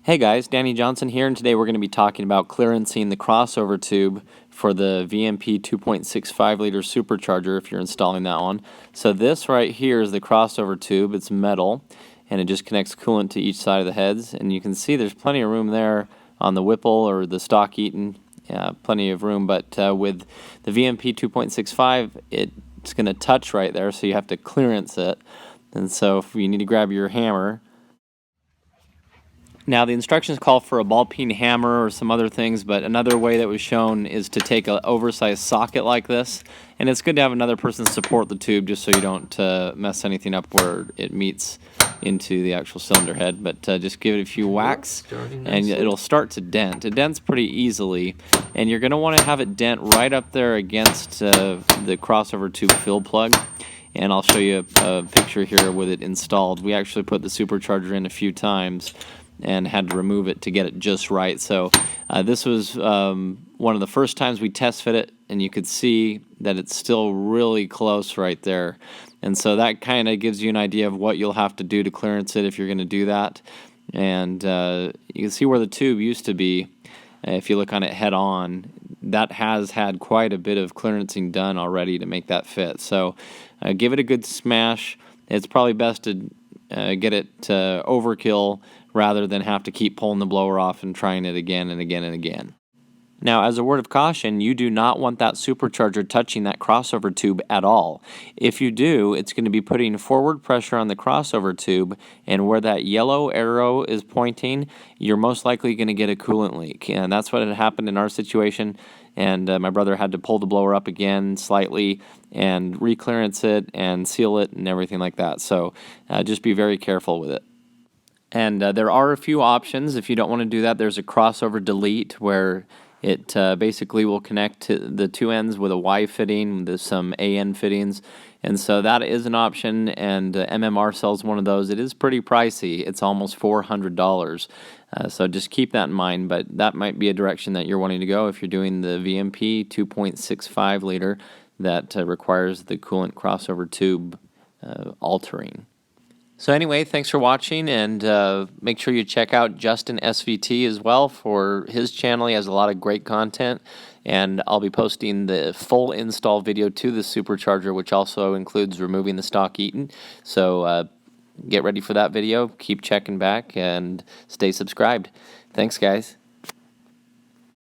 Hey guys, Danny Johnson here, and today we're going to be talking about clearancing the crossover tube for the VMP 2.65 liter supercharger if you're installing that one. So this right here is the crossover tube. It's metal and it just connects coolant to each side of the heads, and you can see there's plenty of room there on the Whipple or the stock Eaton. Plenty of room, but with the VMP 2.65 it's going to touch right there, so you have to clearance it. And so if you need to grab your hammer. Now, the instructions call for a ball peen hammer or some other things, but another way that was shown is to take an oversized socket like this, and it's good to have another person support the tube just so you don't mess anything up where it meets into the actual cylinder head. But just give it a few whacks, and it'll start to dent. It dents pretty easily, and you're going to want to have it dent right up there against the crossover tube fill plug. And I'll show you a picture here with it installed. We actually put the supercharger in a few times and had to remove it to get it just right. So this was one of the first times we test fit it, and you could see that it's still really close right there. And so that kind of gives you an idea of what you'll have to do to clearance it if you're going to do that. And you can see where the tube used to be. If you look on it head on, that has had quite a bit of clearancing done already to make that fit. So give it a good smash. It's probably best to get it overkill rather than have to keep pulling the blower off and trying it again and again and again. Now, as a word of caution, you do not want that supercharger touching that crossover tube at all. If you do, it's going to be putting forward pressure on the crossover tube, and where that yellow arrow is pointing, you're most likely going to get a coolant leak. And that's what had happened in our situation, and my brother had to pull the blower up again slightly and re-clearance it and seal it and everything like that. So just be very careful with it. And there are a few options. If you don't want to do that, there's a crossover delete where it basically will connect to the two ends with a Y fitting, with some AN fittings. And so that is an option, and MMR sells one of those. It is pretty pricey. It's almost $400. So just keep that in mind, but that might be a direction that you're wanting to go if you're doing the VMP 2.65 liter that requires the coolant crossover tube altering. So anyway, thanks for watching, and make sure you check out Justin SVT as well for his channel. He has a lot of great content, and I'll be posting the full install video to the supercharger, which also includes removing the stock Eaton. So get ready for that video. Keep checking back and stay subscribed. Thanks, guys.